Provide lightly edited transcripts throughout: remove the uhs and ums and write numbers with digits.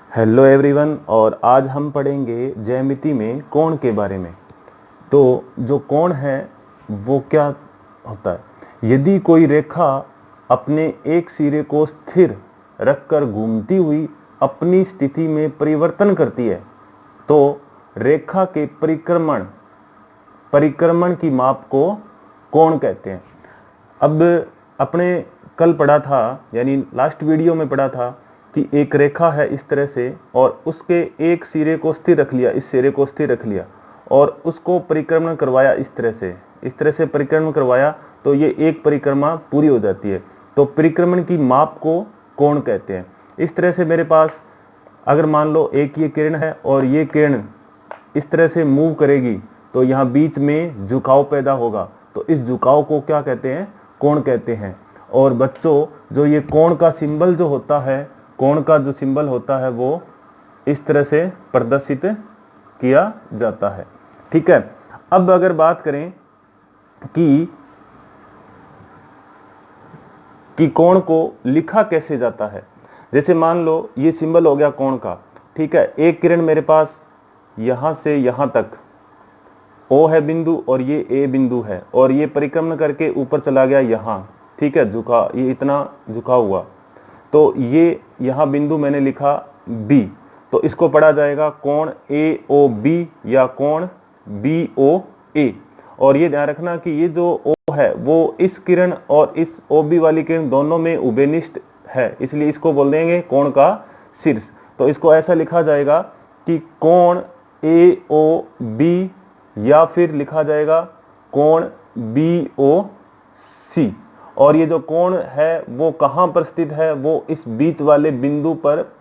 Hello everyone. और आज हम पढ़ेंगे ज्यामिति में कोण के बारे में। तो जो कोण है वो क्या होता है। यदि कोई रेखा अपने एक सिरे को स्थिर रखकर घूमती हुई अपनी स्थिति में परिवर्तन करती है तो रेखा के परिक्रमण की माप को कोण कहते हैं। अब अपने कल पढ़ा था, यानी लास्ट वीडियो में पढ़ा था कि एक रेखा है इस तरह से और उसके एक सिरे को स्थिर रख लिया, इस सिरे को स्थिर रख लिया और उसको परिक्रमण करवाया इस तरह से परिक्रमण करवाया तो ये एक परिक्रमा पूरी हो जाती है। तो परिक्रमण की माप को कोण कहते हैं। इस तरह से मेरे पास अगर मान लो एक ये किरण है और ये किरण इस तरह से मूव करेगी तो यहाँ बीच में झुकाव पैदा होगा, तो इस झुकाव को क्या कहते हैं? कोण कहते हैं। और बच्चों, जो ये कोण का सिंबल जो होता है, कोण का जो सिंबल होता है वो इस तरह से प्रदर्शित किया जाता है। ठीक है। अब अगर बात करें कि कोण को लिखा कैसे जाता है, जैसे मान लो ये सिंबल हो गया कोण का। ठीक है। एक किरण मेरे पास यहां से यहां तक O है बिंदु और ये A बिंदु है और ये परिक्रमण करके ऊपर चला गया यहाँ। ठीक है। ये इतना झुका हुआ, तो ये यहाँ बिंदु मैंने लिखा B, तो इसको पढ़ा जाएगा कोण AOB या कोण BOA। और ये ध्यान रखना कि ये जो O है वो इस किरण और इस OB वाली किरण दोनों में उभयनिष्ठ है, इसलिए इसको बोल देंगे कोण का शीर्ष। तो इसको ऐसा लिखा जाएगा कि कोण AOB या फिर लिखा जाएगा कोण BOC। और ये जो कोण है वो कहां पर स्थित है, वो इस बीच वाले बिंदु पर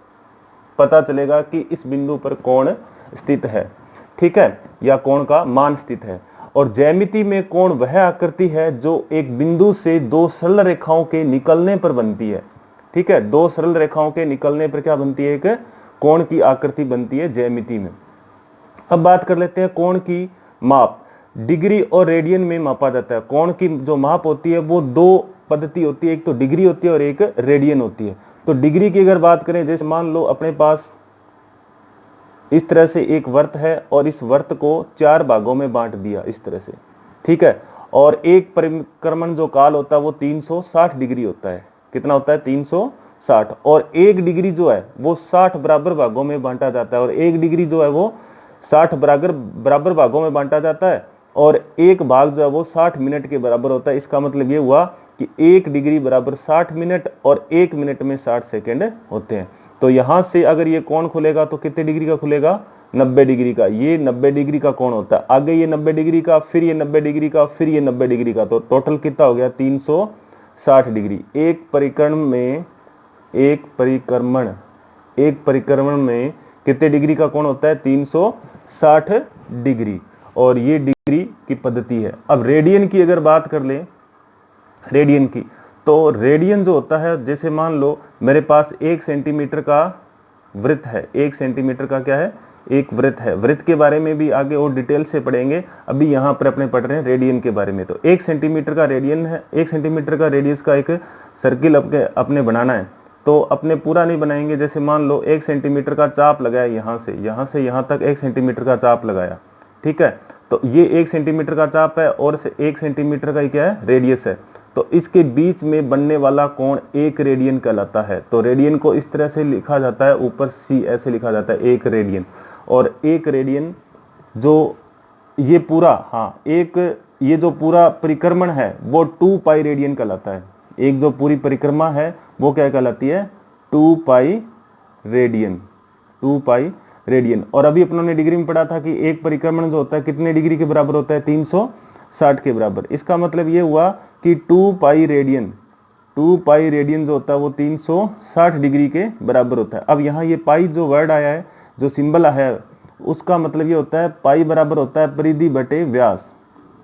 पता चलेगा कि इस बिंदु पर कोण स्थित है। ठीक है, या कोण का मान स्थित है। और ज्यामिति में कोण वह आकृति है जो एक बिंदु से दो सरल रेखाओं के निकलने पर बनती है। ठीक है, दो सरल रेखाओं के निकलने पर क्या बनती है? एक कोण की आकृति बनती है ज्यामिति में। अब बात कर लेते हैं कोण की माप। डिग्री और रेडियन में मापा जाता है। कोण की जो माप होती है वो दो पद्धति होती है, एक तो डिग्री होती है और एक रेडियन होती है। तो डिग्री की अगर बात करें, जैसे मान लो अपने पास इस तरह से एक वृत्त है और इस वृत्त को 4 भागों में बांट दिया इस तरह से। ठीक है। और एक परिक्रमण जो काल होता है वो 360 डिग्री होता है। कितना होता है? 360। और एक डिग्री जो है वो 60 बराबर भागों में बांटा जाता है, और एक डिग्री जो है वो 60 बराबर भागों में बांटा जाता है, और एक भाग जो है वो 60 मिनट के बराबर होता है। इसका मतलब ये हुआ कि 1 डिग्री बराबर 60 मिनट और 1 मिनट में 60 सेकेंड होते हैं। तो यहां से अगर ये कोण खुलेगा तो कितने डिग्री का खुलेगा? 90 डिग्री का। ये 90 डिग्री का कोण होता है। आगे ये 90 डिग्री का, फिर ये 90 डिग्री का, फिर ये 90 डिग्री का, तो टोटल कितना हो गया? 360 डिग्री। एक परिक्रमण में कितने डिग्री का कोण होता है? 360 डिग्री। और ये डिग्री की पद्धति है। अब रेडियन की अगर बात कर लें, रेडियन की, तो रेडियन जो होता है, जैसे मान लो मेरे पास 1 सेंटीमीटर का वृत्त है। 1 सेंटीमीटर का क्या है? एक वृत्त है। वृत्त के बारे में भी आगे और डिटेल से पढ़ेंगे, अभी यहाँ पर अपने पढ़ रहे हैं रेडियन के बारे में। तो 1 सेंटीमीटर का रेडियन है। 1 सेंटीमीटर का रेडियस का एक सर्किल अपने बनाना है, तो अपने पूरा नहीं बनाएंगे। जैसे मान लो 1 सेंटीमीटर का चाप लगाया, यहाँ से यहाँ तक 1 सेंटीमीटर का चाप लगाया। ठीक है। तो ये 1 सेंटीमीटर का चाप है और 1 सेंटीमीटर का क्या है? रेडियस है। तो इसके बीच में बनने वाला कोण 1 रेडियन कहलाता है। तो रेडियन को इस तरह से लिखा जाता है, ऊपर C ऐसे लिखा जाता है, 1 रेडियन। और 1 रेडियन जो ये पूरा ये जो पूरा परिक्रमण है वो 2 पाई रेडियन कहलाता है। एक जो पूरी परिक्रमा है वो क्या कहलाती है? 2 पाई रेडियन। 2 pi radian. और अभी अपनों ने डिग्री में पढ़ा था कि एक परिक्रमण जो होता है कितने डिग्री के बराबर होता है? 360 के बराबर। इसका मतलब ये हुआ कि 2 पाई रेडियन जो होता है वो 360 डिग्री के बराबर होता है। अब यहाँ ये पाई जो वर्ड आया है, जो सिंबल है, उसका मतलब ये होता है पाई बराबर होता है परिधि बटे व्यास।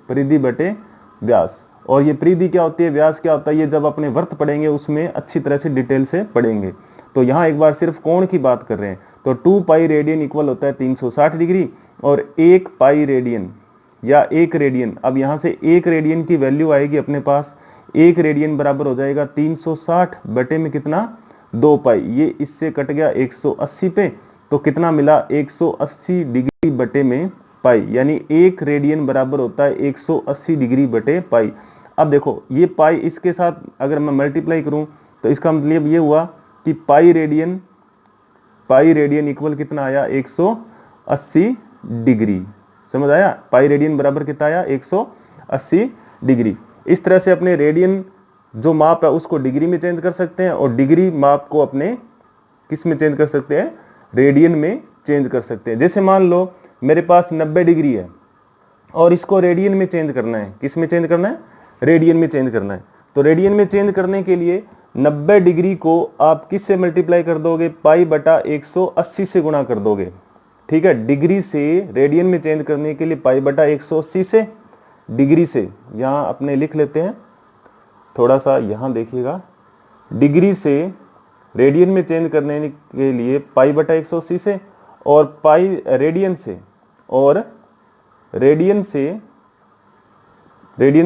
परिधि बटे व्यास। और ये परिधि क्या होती है, व्यास क्या होता है, ये जब अपने वृत्त पढ़ेंगे उसमें अच्छी तरह से डिटेल से पढ़ेंगे। तो यहाँ एक बार सिर्फ कोण की बात कर रहे हैं। तो 2 पाई रेडियन इक्वल होता है 360 डिग्री, और 1 पाई रेडियन या 1 रेडियन, अब यहाँ से 1 रेडियन की वैल्यू आएगी अपने पास। 1 रेडियन बराबर हो जाएगा 360 बटे में कितना? 2 पाई, ये इससे कट गया 180 पे, तो कितना मिला 180 डिग्री बटे में पाई, यानी 1 रेडियन बराबर होता है 180 डिग्री बटे पाई। अब देखो ये पाई इसके साथ अगर मैं मल्टीप्लाई करूं तो इसका मतलब ये हुआ कि पाई रेडियन इक्वल कितना आया 180 डिग्री। समझ आया? पाई रेडियन बराबर कितना आया 180 डिग्री। इस तरह से अपने रेडियन जो माप है उसको डिग्री में चेंज कर सकते हैं और डिग्री माप को अपने किस में चेंज कर सकते हैं, रेडियन में चेंज कर सकते हैं। जैसे मान लो मेरे पास 90 डिग्री है और इसको रेडियन में चेंज करना है, किस में चेंज करना है, रेडियन में चेंज करना है। तो रेडियन में चेंज करने के लिए 90 डिग्री को आप किस से मल्टीप्लाई कर दोगे, पाई बटा 180 से गुणा कर दोगे। ठीक है, डिग्री से रेडियन में चेंज करने के लिए पाई बटा 180 से, डिग्री से यहां अपने लिख लेते हैं, थोड़ा सा यहां देखिएगा, डिग्री से रेडियन में चेंज करने के लिए पाई बटा 180 से, और पाई रेडियन से, और रेडियन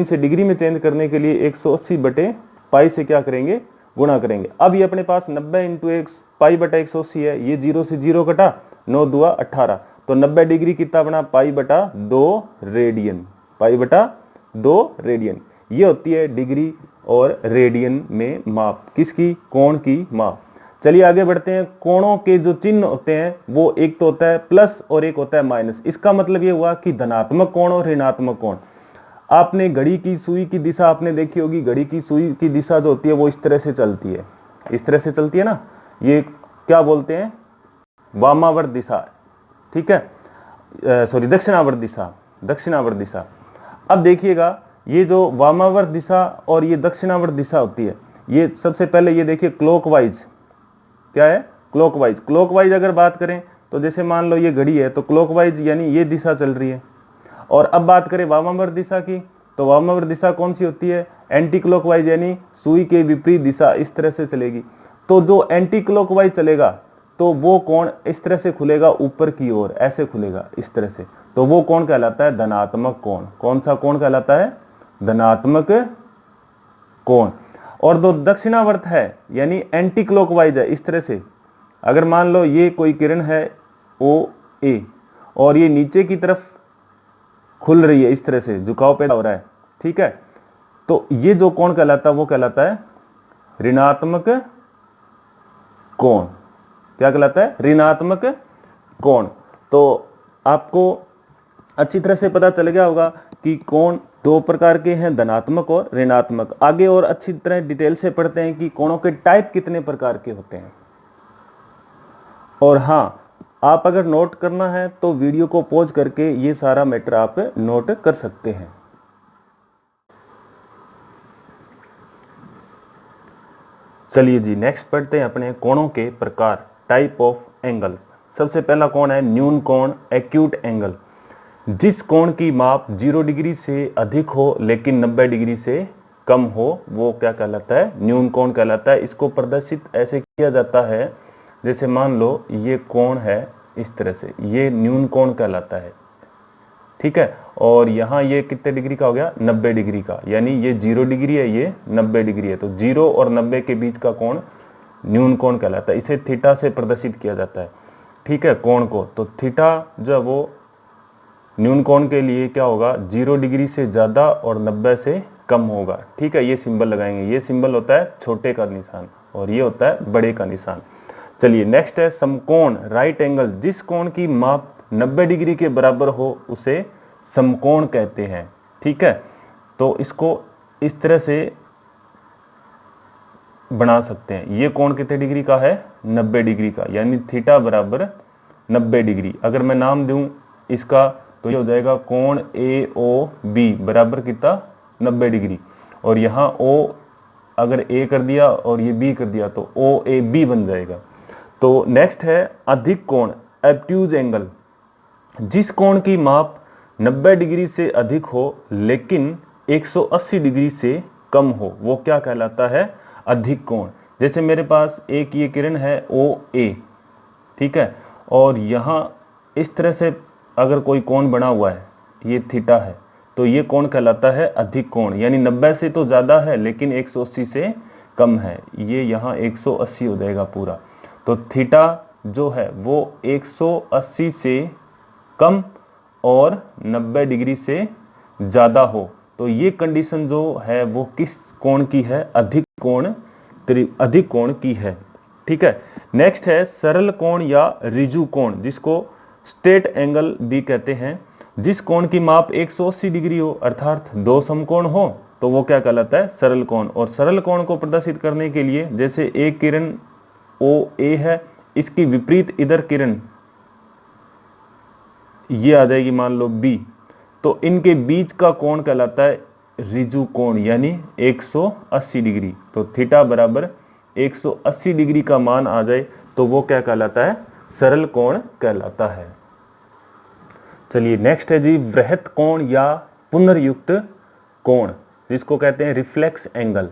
से डिग्री में चेंज करने के लिए 180 बटे पाई से क्या करेंगे, गुणा करेंगे। अब ये अपने पास 90 इंटू एक पाई बटा 180 है, ये 0 से 0 कटा, 9 दुआ 18, तो 90 डिग्री कितना बना, पाई बटा 2 रेडियन, पाई बटा 2 रेडियन। ये होती है डिग्री और रेडियन में माप, किसकी, कोण की माप। चलिए आगे बढ़ते हैं। कोणों के जो चिन्ह होते हैं वो एक तो होता है प्लस और एक होता है माइनस। इसका मतलब ये हुआ कि धनात्मक कोण और ऋणात्मक कोण। आपने घड़ी की सुई की दिशा आपने देखी होगी, घड़ी की सुई की दिशा जो होती है वो इस तरह से चलती है, इस तरह से चलती है ना, ये क्या बोलते हैं, वामावर्त दिशा। ठीक है, सॉरी दक्षिणावर्त दिशा, दक्षिणावर्त दिशा। अब देखिएगा ये जो वामावर्त दिशा और ये दक्षिणावर्त दिशा होती है, ये सबसे पहले ये देखिए क्लॉकवाइज, क्या है, क्लॉकवाइज। क्लॉकवाइज अगर बात करें तो जैसे मान लो ये घड़ी है तो क्लॉकवाइज यानी ये दिशा चल रही है। और अब बात करें वामावर्त दिशा की, तो वामावर्त दिशा कौन सी होती है, एंटी क्लॉकवाइज, यानी सुई के विपरीत दिशा इस तरह से चलेगी। तो जो एंटी क्लॉकवाइज चलेगा तो वो कोण इस तरह से खुलेगा, ऊपर की ओर ऐसे खुलेगा इस तरह से, तो वो कोण कहलाता है धनात्मक कोण। कौन सा कोण कहलाता है, धनात्मक कोण। और जो दक्षिणावर्त है यानी एंटी क्लॉकवाइज है, इस तरह से अगर मान लो ये कोई किरण है ओ ए और ये नीचे की तरफ खुल रही है, इस तरह से झुकाव पैदा हो रहा है, ठीक है, तो ये जो कोण कहलाता है वो कहलाता है ऋणात्मक कोण। क्या कहलाता है, ऋणात्मक कोण। तो आपको अच्छी तरह से पता चल गया होगा कि कोण दो प्रकार के हैं, धनात्मक और ऋणात्मक। आगे और अच्छी तरह डिटेल से पढ़ते हैं कि कोणों के टाइप कितने प्रकार के होते हैं। और हाँ, आप अगर नोट करना है तो वीडियो को पॉज करके ये सारा मैटर आप नोट कर सकते हैं। चलिए जी नेक्स्ट पढ़ते हैं अपने कोणों के प्रकार, टाइप ऑफ एंगल्स। सबसे पहला कोण है न्यून कोण, एक्यूट एंगल। जिस कोण की माप 0 डिग्री से अधिक हो लेकिन 90 डिग्री से कम हो वो क्या कहलाता है, न्यून कोण कहलाता है। इसको प्रदर्शित ऐसे किया जाता है, जैसे मान लो ये कोण है इस तरह से, ये न्यून कोण कहलाता है, ठीक है। और यहाँ ये कितने डिग्री का हो गया, 90 डिग्री का, यानी ये 0 डिग्री है, ये 90 डिग्री है, तो 0 और 90 के बीच का कोण न्यून कोण कहलाता है। इसे थीटा से प्रदर्शित किया जाता है, ठीक है, कोण को। तो थीटा जो है वो न्यून कोण के लिए क्या होगा, 0 डिग्री से ज्यादा और 90 से कम होगा, ठीक है। ये सिंबल लगाएंगे, ये सिंबल होता है छोटे का निशान और ये होता है बड़े का निशान। चलिए नेक्स्ट है समकोण, राइट एंगल। जिस कोण की माप 90 डिग्री के बराबर हो उसे समकोण कहते हैं, ठीक है। तो इसको इस तरह से बना सकते हैं। ये कोण कितने डिग्री का है, 90 डिग्री का, यानी थीटा बराबर 90 डिग्री। अगर मैं नाम दूं इसका तो ये हो जाएगा कोण ए ओ बी बराबर कितना, 90 डिग्री। और यहाँ ओ अगर ए कर दिया और ये बी कर दिया तो ओ ए बी बन जाएगा। तो नेक्स्ट है अधिक कोण, एब्ट्यूज एंगल। जिस कोण की माप 90 डिग्री से अधिक हो लेकिन 180 डिग्री से कम हो वो क्या कहलाता है, अधिक कोण। जैसे मेरे पास एक ये किरण है ओ ए, ठीक है, और यहाँ इस तरह से अगर कोई कोण बना हुआ है, ये थीटा है, तो ये कोण कहलाता है अधिक कोण, यानी 90 से तो ज्यादा है लेकिन 180 से कम है, ये यहाँ 180 हो जाएगा पूरा। तो थीटा जो है वो 180 से कम और 90 डिग्री से ज्यादा हो, तो ये कंडीशन जो है वो किस कोण की है? अधिक कोण की है। ठीक है। नेक्स्ट है सरल कोण या ऋजु कोण, जिसको स्ट्रेट एंगल भी कहते हैं। जिस कोण की माप 180 डिग्री हो अर्थात दो समकोण हो तो वो क्या कहलाता है? सरल कोण। और सरल कोण को प्रदर्शित करने के लिए जैसे एक किरण OA है, इसकी विपरीत इधर किरण ये आ जाएगी मान लो B, तो इनके बीच का कोण कहलाता है ऋजु कोण यानी 180 डिग्री। तो थीटा बराबर 180 डिग्री का मान आ जाए तो वो क्या कहलाता है? सरल कोण कहलाता है। चलिए नेक्स्ट है जी वृहत कोण या पुनर्युक्त कोण, जिसको कहते हैं रिफ्लेक्स एंगल।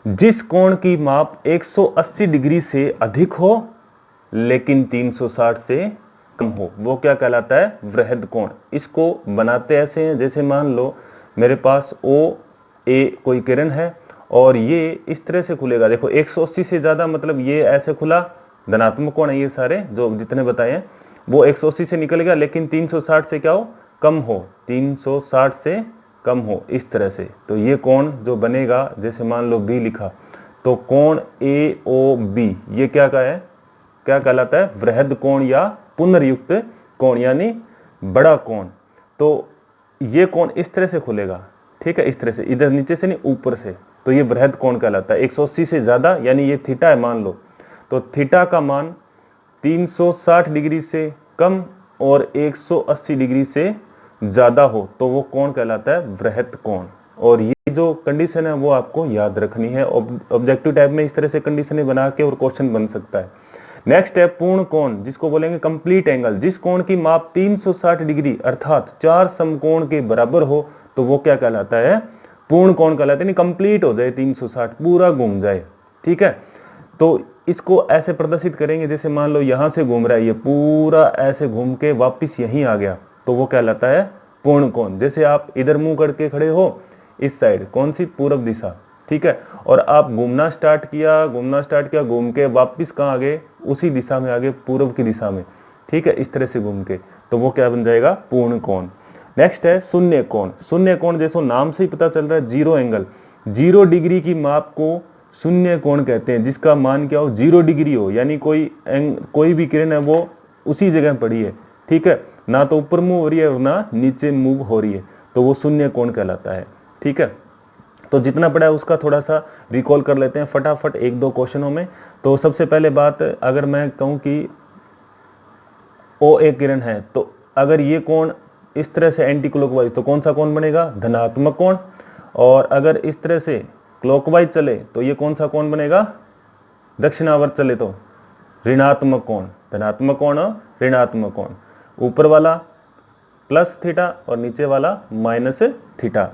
जिस कोण की माप 180 डिग्री से अधिक हो लेकिन 360 से कम हो वो क्या कहलाता है? वृहद कोण। इसको बनाते ऐसे हैं, जैसे मान लो मेरे पास OA कोई किरण है और ये इस तरह से खुलेगा। देखो 180 से ज्यादा मतलब ये ऐसे खुला, धनात्मक कोण है, ये सारे जो जितने बताए हैं वो 180 से निकल गया, लेकिन 360 से क्या हो? कम हो, 360 से कम हो, इस तरह से। तो ये कोण जो बनेगा, जैसे मान लो B लिखा, तो कोण AOB ये क्या का है? क्या कहलाता है? वृहद कोण या पुनर्युक्त कोण यानी बड़ा कोण। तो ये कोण इस तरह से खुलेगा, ठीक है, इस तरह से, इधर नीचे से नहीं ऊपर से, तो ये वृहद कोण कहलाता है। 180 से ज्यादा यानी ये थीटा है मान लो, तो थीटा का मान 360 डिग्री से कम और 180 डिग्री से ज्यादा हो तो वो कोण कहलाता है वृहत कोण। और ये जो कंडीशन है वो आपको याद रखनी है। ऑब्जेक्टिव टाइप में इस तरह से कंडीशनें बना के और क्वेश्चन बन सकता है। नेक्स्ट है पूर्ण कोण, जिसको बोलेंगे कंप्लीट एंगल। जिस कोण की माप 360 डिग्री अर्थात 4 समकोण के बराबर हो तो वो क्या कहलाता है? पूर्ण कोण कहलाता है। कंप्लीट हो जाए, 360 पूरा घूम जाए, ठीक है। तो इसको ऐसे प्रदर्शित करेंगे, जैसे मान लो यहां से घूम रहा है, ये पूरा ऐसे घूम के वापिस यहीं आ गया तो वो कहलाता है पूर्ण कोण। जैसे आप इधर मुंह करके खड़े हो, इस साइड कौन सी? पूर्व दिशा, ठीक है, और आप घूमना स्टार्ट किया, घूम के वापिस कहाँ आ गए? उसी दिशा में आ गए, पूर्व की दिशा में, ठीक है, इस तरह से घूम के, तो वो क्या बन जाएगा? पूर्ण कोण। नेक्स्ट है शून्य कोण। शून्य कोण जैसे नाम से ही पता चल रहा है, जीरो एंगल। 0 डिग्री की माप को शून्य कोण कहते हैं, जिसका मान क्या हो? 0 डिग्री हो, यानी कोई भी किरण है वो उसी जगह पड़ी है, ठीक है, ना तो ऊपर मूव हो रही है और ना नीचे मूव हो रही है, तो वो शून्य कोण कहलाता है, ठीक है। तो जितना पड़ा है उसका थोड़ा सा रिकॉल कर लेते हैं फटाफट 1-2 क्वेश्चनों में। तो सबसे पहले बात, अगर मैं कहूं कि OA किरण है, तो अगर ये कोण इस तरह से एंटी क्लॉकवाइज तो कौन सा कोण बनेगा? धनात्मक कोण। और अगर इस तरह से क्लॉकवाइज चले तो ये कौन सा कोण बनेगा? दक्षिणावर्त चले तो ऋणात्मक कोण। धनात्मक कोण और ऋणात्मक कोण, ऊपर वाला प्लस थीटा और नीचे वाला माइनस थीटा।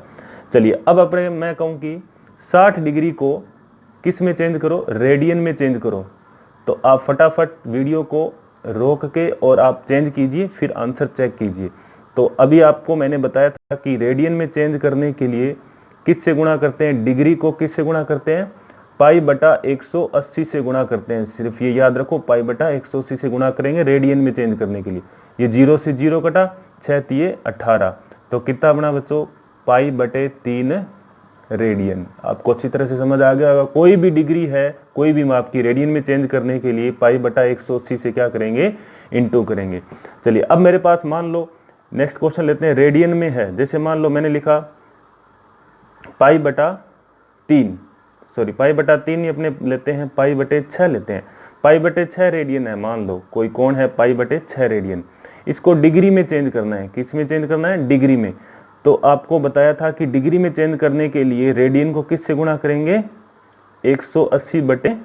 चलिए अब अपने मैं कहूं कि 60 डिग्री को किस में चेंज करो? रेडियन में चेंज करो। तो आप फटाफट वीडियो को रोक के और आप चेंज कीजिए, फिर आंसर चेक कीजिए। तो अभी आपको मैंने बताया था कि रेडियन में चेंज करने के लिए किससे गुणा करते हैं? डिग्री को किससे गुणा करते हैं? पाई बटा 180 से गुणा करते हैं। सिर्फ ये याद रखो, पाई बटा 180 से गुणा करेंगे रेडियन में चेंज करने के लिए। ये 0 से 0 कटा, 6 तिये 18, तो कितना बना बच्चों? पाई बटे 3 रेडियन। आपको अच्छी तरह से समझ आ गया होगा। कोई भी डिग्री है, कोई भी माप की, रेडियन में चेंज करने के लिए पाई बटा 180 से क्या करेंगे? इंटू करेंगे। चलिए अब मेरे पास मान लो नेक्स्ट क्वेश्चन लेते हैं, रेडियन में है। जैसे मान लो मैंने लिखा पाई बटा 3 ही अपने लेते हैं, पाई बटे 6 लेते हैं। पाई बटे 6 रेडियन है, मान लो कोई कोण है पाई बटे 6 रेडियन। इसको डिग्री में चेंज करना है। किस में चेंज करना है? डिग्री में। तो आपको बताया था कि डिग्री में चेंज करने के लिए रेडियन को किस से गुणा करेंगे? 180 बटे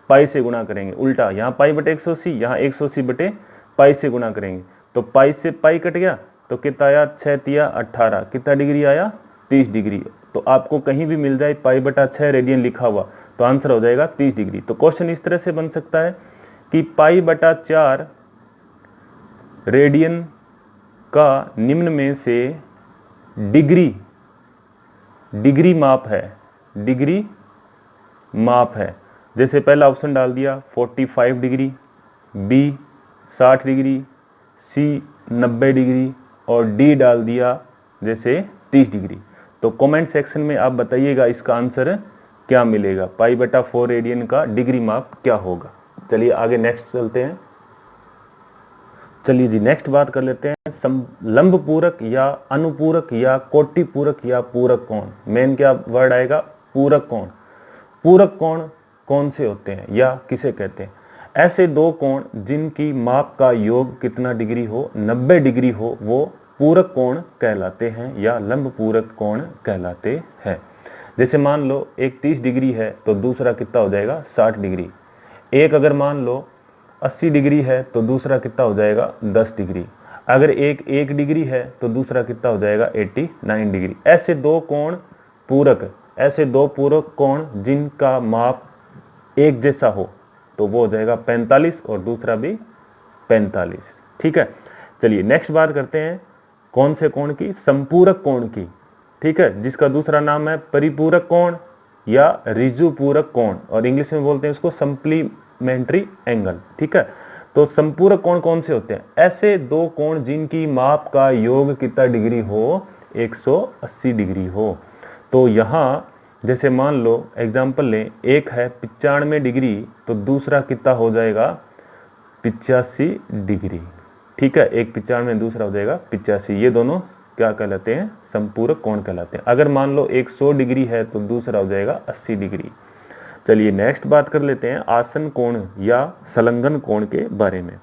पाई से गुणा करेंगे। उल्टा, यहाँ पाई बटे 180, यहाँ 180 बटे पाई से गुणा करेंगे। तो पाई से पाई कट गया तो कितना आया? 6 तिया 18, कितना डिग्री आया? 30 डिग्री। तो आपको कहीं भी मिल जाए पाई बटा 6 रेडियन लिखा हुआ तो आंसर हो जाएगा 30 डिग्री। तो क्वेश्चन इस तरह से बन सकता है कि पाई बटा 4 रेडियन का निम्न में से डिग्री माप है, डिग्री माप है। जैसे पहला ऑप्शन डाल दिया 45 डिग्री, बी 60 डिग्री, सी 90 डिग्री और डी डाल दिया जैसे 30 डिग्री। तो कमेंट सेक्शन में आप बताइएगा इसका आंसर क्या मिलेगा, पाई बटा 4 रेडियन का डिग्री माप क्या होगा। चलिए आगे नेक्स्ट चलते हैं। चलिए जी नेक्स्ट बात कर लेते हैं लंब पूरक या अनुपूरक या कोटि पूरक या पूरक कोण। मेन क्या वर्ड आएगा, पूरक कोण। पूरक कोण कौन से होते हैं या किसे कहते हैं? ऐसे दो कोण जिनकी माप का योग कितना डिग्री हो, 90 डिग्री हो, वो पूरक कोण कहलाते हैं या लंब पूरक कोण कहलाते हैं। जैसे मान लो एक 30 डिग्री है तो दूसरा कितना हो जाएगा 60 डिग्री। एक अगर मान लो 80 डिग्री है तो दूसरा कितना हो जाएगा 10 डिग्री। अगर एक 1 डिग्री है तो दूसरा कितना हो जाएगा 89 डिग्री। ऐसे दो कोण पूरक, ऐसे दो पूरक कोण जिनका माप एक जैसा हो तो वो हो जाएगा 45 और दूसरा भी 45। ठीक है, चलिए नेक्स्ट बात करते हैं कौन से कोण की, संपूरक कोण की। ठीक है, जिसका दूसरा नाम है परिपूरक कोण या ऋजु पूरक कोण और इंग्लिश में बोलते हैं उसको सप्लीमेंट्री एंगल। ठीक है, तो संपूरक कोण कौन से होते हैं? ऐसे दो कोण जिनकी माप का योग कितना डिग्री हो, 180 डिग्री हो। तो यहां जैसे मान लो एग्जांपल लें, एक है 95 डिग्री तो दूसरा कितना हो जाएगा 85 डिग्री। ठीक है, एक 95 दूसरा हो जाएगा 85। ये दोनों क्या कहलाते हैं, संपूरक कोण कहलाते हैं। अगर मान लो एक 100 डिग्री है तो दूसरा हो जाएगा 80 डिग्री। चलिए नेक्स्ट बात कर लेते हैं आसन कोण या संलग्न कोण के बारे में।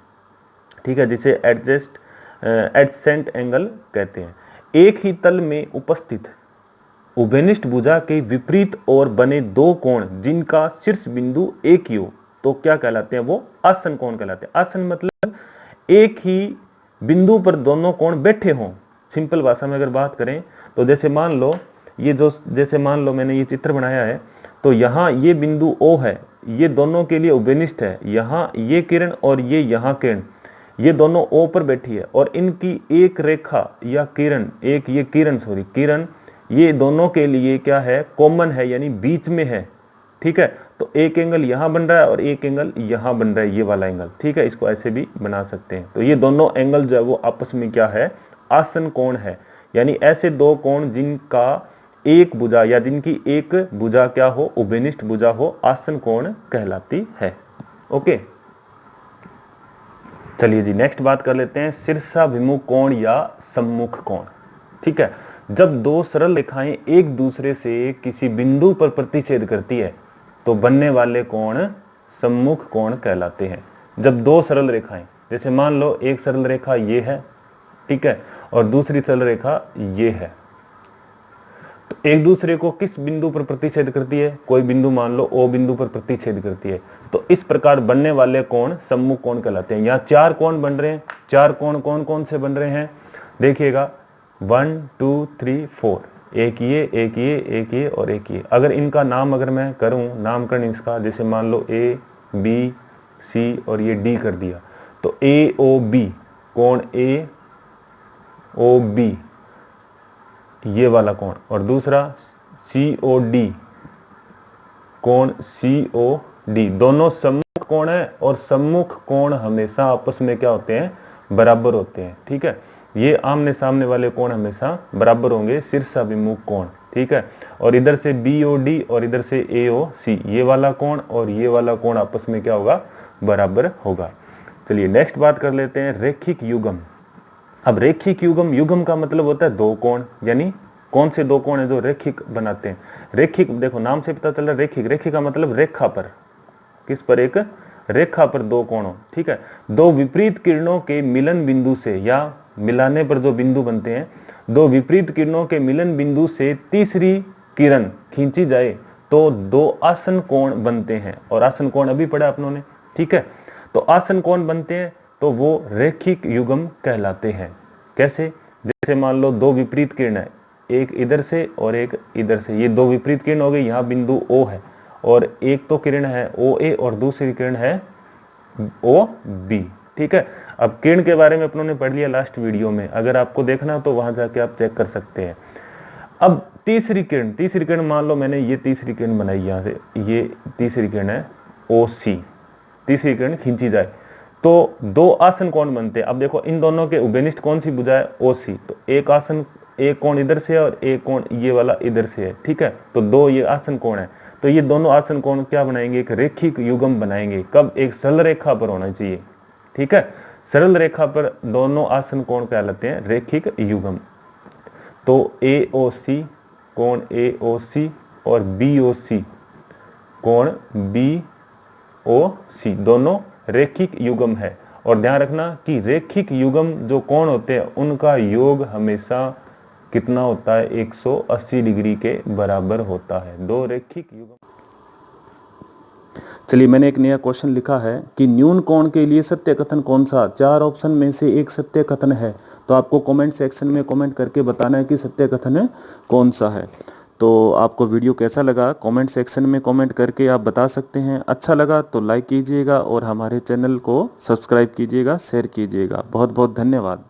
ठीक है, जिसे एडजेसेंट एंगल कहते हैं। एक ही तल में उपस्थित उभयनिष्ठ भुजा के विपरीत ओर बने दो कोण जिनका शीर्ष बिंदु एक ही हो तो क्या कहलाते हैं, वो आसन कोण कहलाते हैं। आसन मतलब एक ही बिंदु पर दोनों कोण बैठे हों। सिंपल भाषा में अगर बात करें तो जैसे मान लो जैसे मान लो मैंने ये चित्र बनाया है तो यहाँ ये बिंदु O है, ये दोनों के लिए उभयनिष्ठ है। यहाँ ये किरण और ये यहाँ किरण, ये दोनों O पर बैठी है और इनकी एक रेखा या किरण, एक ये किरण ये दोनों के लिए क्या है, कॉमन है, यानी बीच में है। ठीक है, तो एक एंगल यहां बन रहा है और एक एंगल यहां बन रहा है, ये वाला एंगल। ठीक है, इसको ऐसे भी बना सकते हैं। तो ये दोनों एंगल जो है वो आपस में क्या है, आसन कोण है। यानी ऐसे दो कोण जिनका एक भुजा या जिनकी एक भुजा क्या हो, उभयनिष्ठ भुजा हो, आसन कोण कहलाती है। ओके, चलिए जी नेक्स्ट बात कर लेते हैं शीर्षाभिमुख कोण या सम्मुख कोण। ठीक है, जब दो सरल रेखाएं एक दूसरे से किसी बिंदु पर प्रतिच्छेद करती है तो बनने वाले कोण सम्मुख कोण कहलाते हैं। जब दो सरल रेखाएं, जैसे मान लो एक सरल रेखा ये है, ठीक है, और दूसरी सरल रेखा ये है, तो एक दूसरे को किस बिंदु पर प्रतिच्छेद करती है, कोई बिंदु मान लो O बिंदु पर प्रतिच्छेद करती है, तो इस प्रकार बनने वाले कोण सम्मुख कोण कहलाते हैं। यहाँ चार कोण बन रहे हैं। चार कोण कौन कौन से बन रहे हैं, देखिएगा 1 2 3 4, एक ये एक ये एक ये और एक ये। अगर इनका नाम अगर मैं करूं, नामकरण इसका, जैसे मान लो A B C और ये D कर दिया, तो AOB कोण AOB ये वाला कोण, और दूसरा COD कोण COD, दोनों सम्मुख कोण है और सम्मुख कोण हमेशा आपस में क्या होते हैं, बराबर होते हैं। ठीक है, ये आमने सामने वाले कोण हमेशा बराबर होंगे, शीर्षाभिमुख कोण। ठीक है, और इधर से BOD और इधर से AOC, ये वाला कोण और ये वाला कोण आपस में क्या होगा, बराबर होगा। चलिए नेक्स्ट बात कर लेते हैं रेखिक युग्म। अब रेखिक युग्म, युग्म का मतलब होता है दो कोण, यानी कौन से दो कोण है जो रेखिक बनाते हैं। रेखिक देखो नाम से पता चल रहा है, रेखिक, रेखिक का मतलब रेखा पर, किस पर, एक रेखा पर दो कोण हो। ठीक है, दो विपरीत किरणों के मिलन बिंदु से या मिलाने पर जो बिंदु बनते हैं, दो विपरीत किरणों के मिलन बिंदु से तीसरी किरण खींची जाए तो दो आसन कोण बनते हैं। और आसन कोण अभी पढ़ा अपनों ने। ठीक है, तो आसन कोण बनते हैं तो वो रेखिक युग्म कहलाते हैं। कैसे, जैसे मान लो दो विपरीत किरण है, एक इधर से और एक इधर से, ये दो विपरीत किरण हो गई, यहाँ बिंदु O है और एक तो किरण है OA और दूसरी किरण है OB। ठीक है, अब किरण के बारे में अपनों ने पढ़ लिया लास्ट वीडियो में, अगर आपको देखना तो वहां जाके आप चेक कर सकते हैं। अब तीसरी किरण मान लो मैंने ये तीसरी किरण बनाई, यहां से ये तीसरी किरण है OC, तीसरी किरण खींची जाए तो दो आसन कोण बनते हैं। अब देखो इन दोनों के उभयनिष्ठ कौन सी भुजा है OC, तो एक आसन, एक कोण इधर से है और एक कोण ये वाला इधर से है, ठीक है। तो दो ये आसन कोण है, तो ये दोनों आसन कोण क्या बनाएंगे, एक रेखिक युग्म बनाएंगे। कब, एक सरल रेखा पर होना चाहिए, ठीक है। सरल रेखा पर दोनों आसन कोण कहलाते हैं रेखिक युग्म। तो AOC कोण AOC और BOC कोण BOC दोनों रेखिक युग्म है। और ध्यान रखना कि रेखिक युग्म जो कोण होते हैं उनका योग हमेशा कितना होता है, 180 डिग्री के बराबर होता है। दो रेखिक युग्म। चलिए मैंने एक नया क्वेश्चन लिखा है कि न्यून कोण के लिए सत्य कथन कौन सा, 4 ऑप्शन में से एक सत्य कथन है। तो आपको कमेंट सेक्शन में कमेंट करके बताना है कि सत्य कथन कौन सा है। तो आपको वीडियो कैसा लगा कमेंट सेक्शन में कमेंट करके आप बता सकते हैं। अच्छा लगा तो लाइक कीजिएगा और हमारे चैनल को सब्सक्राइब कीजिएगा, शेयर कीजिएगा। बहुत बहुत धन्यवाद।